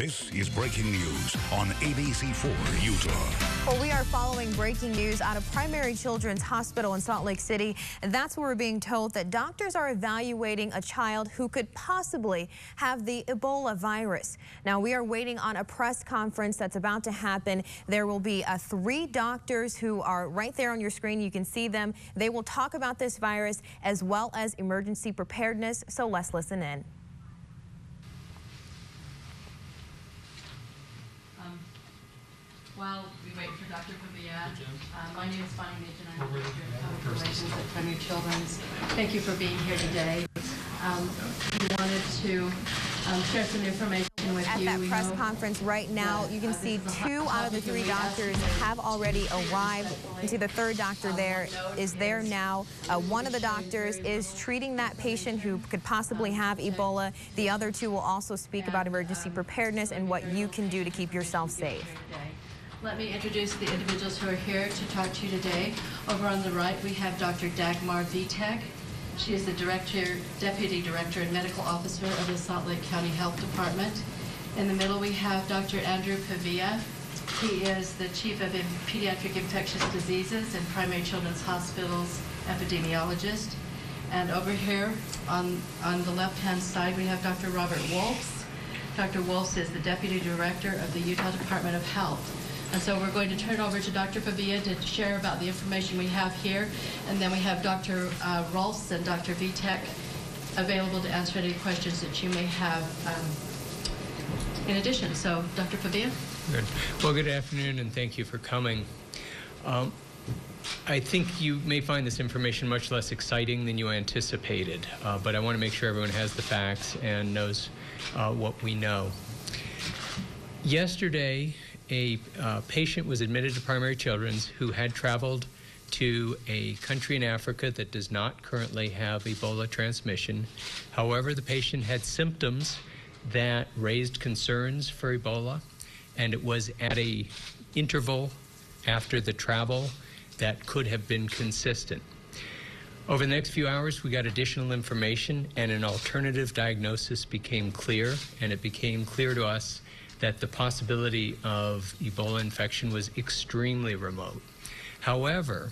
This is breaking news on ABC4 Utah. Well, we are following breaking news out of Primary Children's Hospital in Salt Lake City. And that's where we're being told that doctors are evaluating a child who could possibly have the Ebola virus. Now, we are waiting on a press conference that's about to happen. There will be 3 doctors who are right there on your screen. You can see them. They will talk about this virus as well as emergency preparedness. So let's listen in. While we wait for Dr. Pavia, my name is Bonnie Mitch, and I'm the Director of Public Relations at Primary Children's. Thank you for being here today. We wanted to share some information with you. At that press conference right now, you can see 2 out of the 3 doctors have already arrived. You can see the 3rd doctor there is there now. One of the doctors is treating that patient who could possibly have Ebola. The other 2 will also speak about emergency preparedness and what you can do to keep yourself safe. Let me introduce the individuals who are here to talk to you today. Over on the right, we have Dr. Dagmar Vitek. She is the Deputy Director and Medical Officer of the Salt Lake County Health Department. In the middle, we have Dr. Andrew Pavia. He is the Chief of Pediatric Infectious Diseases and Primary Children's Hospital's epidemiologist. And over here on the left-hand side, we have Dr. Robert Wolfs. Dr. Wolfs is the Deputy Director of the Utah Department of Health. And so we're going to turn over to Dr. Pavia to share about the information we have here. And then we have Dr. Rolfs and Dr. Vitek available to answer any questions that you may have in addition. So, Dr. Pavia? Good. Well, good afternoon, and thank you for coming. I think you may find this information much less exciting than you anticipated, but I want to make sure everyone has the facts and knows what we know. Yesterday, a patient was admitted to Primary Children's who had traveled to a country in Africa that does not currently have Ebola transmission. However, the patient had symptoms that raised concerns for Ebola, and it was at an interval after the travel that could have been consistent. Over the next few hours, we got additional information, and an alternative diagnosis became clear, and it became clear to us that the possibility of Ebola infection was extremely remote. However,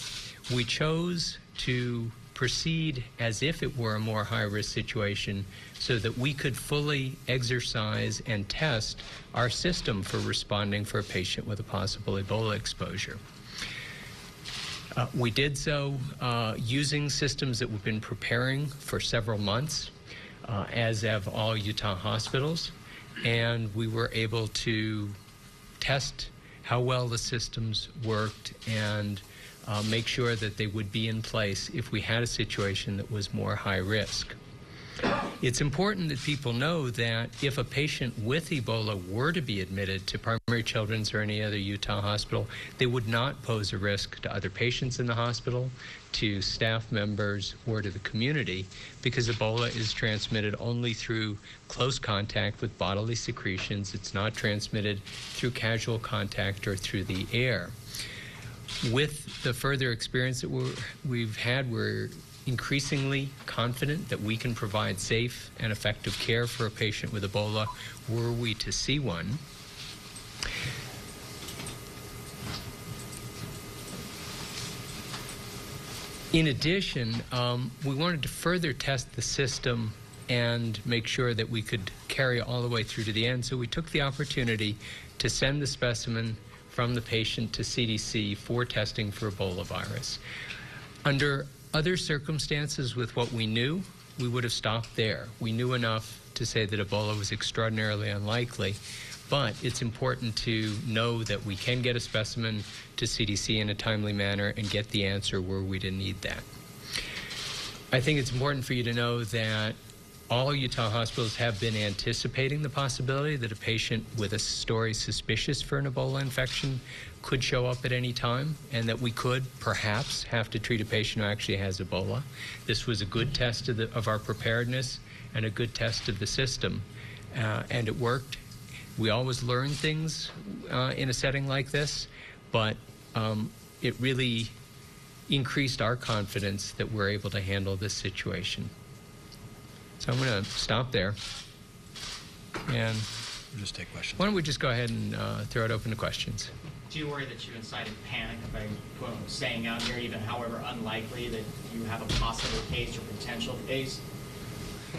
we chose to proceed as if it were a more high-risk situation so that we could fully exercise and test our system for responding for a patient with a possible Ebola exposure. We did so using systems that we've been preparing for several months, as have all Utah hospitals. And we were able to test how well the systems worked and make sure that they would be in place if we had a situation that was more high risk. It's important that people know that if a patient with Ebola were to be admitted to Primary Children's or any other Utah hospital, they would not pose a risk to other patients in the hospital, to staff members, or to the community, because Ebola is transmitted only through close contact with bodily secretions. It's not transmitted through casual contact or through the air. With the further experience that we've had, we're increasingly confident that we can provide safe and effective care for a patient with Ebola were we to see one. In addition, we wanted to further test the system and make sure that we could carry all the way through to the end. So we took the opportunity to send the specimen from the patient to CDC for testing for Ebola virus. Under other circumstances, with what we knew, we would have stopped there. We knew enough to say that Ebola was extraordinarily unlikely, but it's important to know that we can get a specimen to CDC in a timely manner and get the answer where we didn't need that. I think it's important for you to know that all Utah hospitals have been anticipating the possibility that a patient with a story suspicious for an Ebola infection could show up at any time, and that we could perhaps have to treat a patient who actually has Ebola. This was a good test of our preparedness and a good test of the system, and it worked. We always learn things in a setting like this, but it really increased our confidence that we're able to handle this situation. So I'm going to stop there and We'll just take questions. Why don't we just go ahead and throw it open to questions? Do you worry that you incited panic by saying out here, even however unlikely, that you have a possible case or potential case?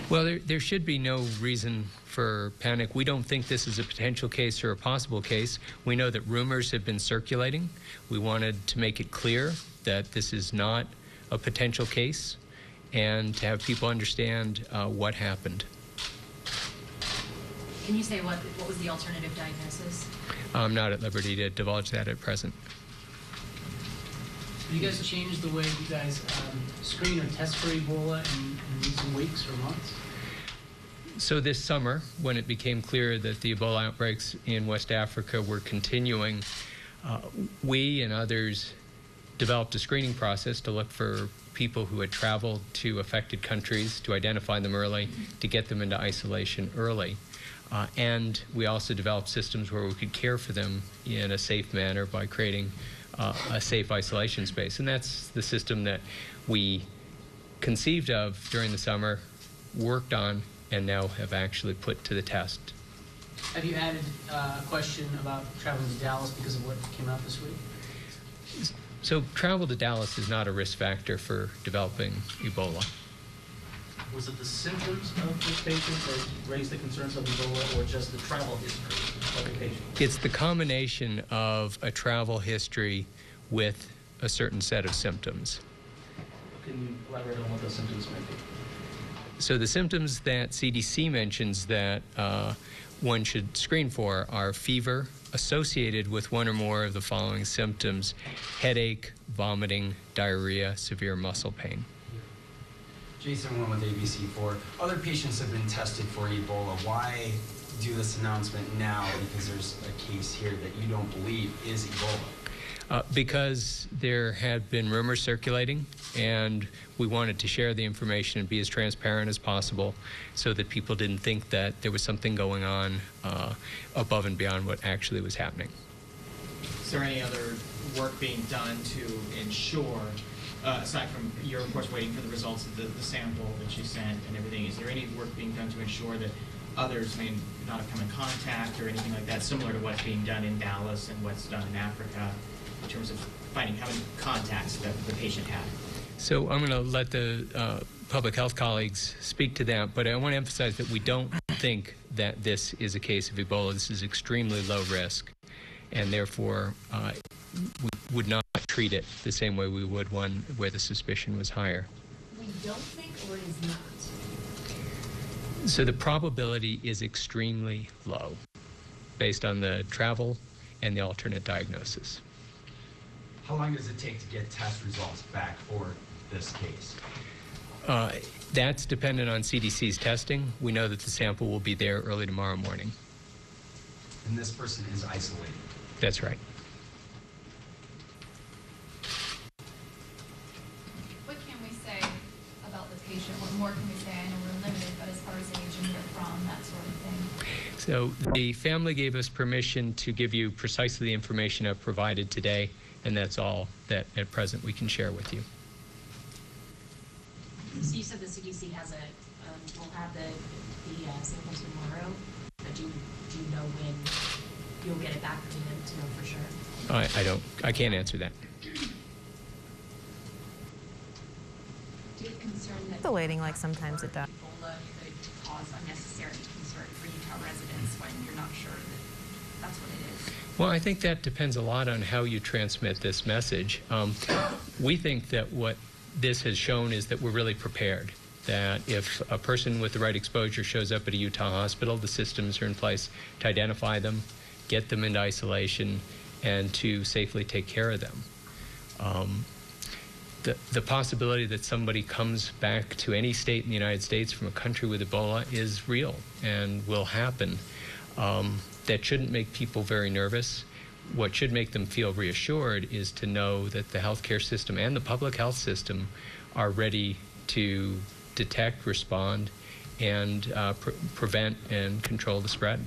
Well, there should be no reason for panic. We don't think this is a potential case or a possible case. We know that rumors have been circulating. We wanted to make it clear that this is not a potential case and to have people understand what happened. Can you say what was the alternative diagnosis? I'm not at liberty to divulge that at present. Have you guys changed the way you guys screen or test for Ebola in recent weeks or months? So this summer, when it became clear that the Ebola outbreaks in West Africa were continuing, we and others developed a screening process to look for people who had traveled to affected countries, to identify them early, to get them into isolation early. And we also developed systems where we could care for them in a safe manner by creating a safe isolation space. And that's the system that we conceived of during the summer, worked on, and now have actually put to the test. Have you added a question about traveling to Dallas because of what came out this week? So travel to Dallas is not a risk factor for developing Ebola. Was it the symptoms of this patient that raised the concerns of Ebola, or just the travel history of the patient? It's the combination of a travel history with a certain set of symptoms. Can you elaborate on what those symptoms might be? So the symptoms that CDC mentions that one should screen for are fever associated with one or more of the following symptoms: headache, vomiting, diarrhea, severe muscle pain. Jason Wynn with ABC4. Other patients have been tested for Ebola. Why do this announcement now? Because there's a case here that you don't believe is Ebola. Because there had been rumors circulating, and we wanted to share the information and be as transparent as possible so that people didn't think that there was something going on above and beyond what actually was happening. Is there any other work being done to ensure, aside from you're of course waiting for the results of the sample that you sent and everything, is there any work being done to ensure that others may not have come in contact or anything like that, similar to what's being done in Dallas and what's done in Africa, in terms of finding how many contacts that the patient had? So I'm going to let the public health colleagues speak to that, but I want to emphasize that we don't think that this is a case of Ebola. This is extremely low risk, and therefore we would not treat it the same way we would one where the suspicion was higher. We don't think, or it is not? So the probability is extremely low based on the travel and the alternate diagnosis. How long does it take to get test results back for this case? That's dependent on CDC's testing. We know that the sample will be there early tomorrow morning. And this person is isolated? That's right. What can we say about the patient? What more can we say? I know we're limited, but as far as age and where from, that sort of thing. So the family gave us permission to give you precisely the information I've provided today, and that's all that at present we can share with you. So you said the CDC has will have the samples tomorrow, but do you know when you'll get it back to him to know for sure? I can't answer that. Do you have concern that Escalating like sometimes it does. Ebola could cause unnecessary concern for Utah residents when you're not sure that that's what it is? Well, I think that depends a lot on how you transmit this message. We think that what this has shown is that we're really prepared, that if a person with the right exposure shows up at a Utah hospital, the systems are in place to identify them, get them into isolation, and to safely take care of them. The possibility that somebody comes back to any state in the United States from a country with Ebola is real and will happen. That shouldn't make people very nervous. What should make them feel reassured is to know that the healthcare system and the public health system are ready to detect, respond, and prevent and control the spread.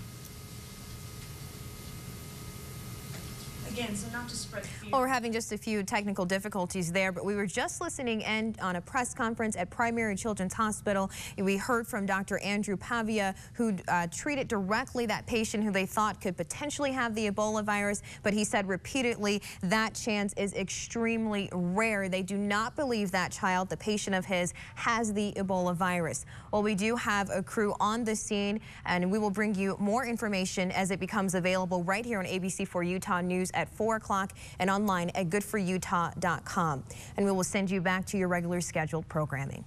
again, so not to spread fear. Well, we're having just a few technical difficulties there, but we were just listening in on a press conference at Primary Children's Hospital. We heard from Dr. Andrew Pavia, who treated directly that patient who they thought could potentially have the Ebola virus, but he said repeatedly that chance is extremely rare. They do not believe that child, the patient of his, has the Ebola virus. Well, we do have a crew on the scene, and we will bring you more information as it becomes available right here on ABC4 Utah News at 4 o'clock and online at goodforutah.com. And we will send you back to your regular scheduled programming.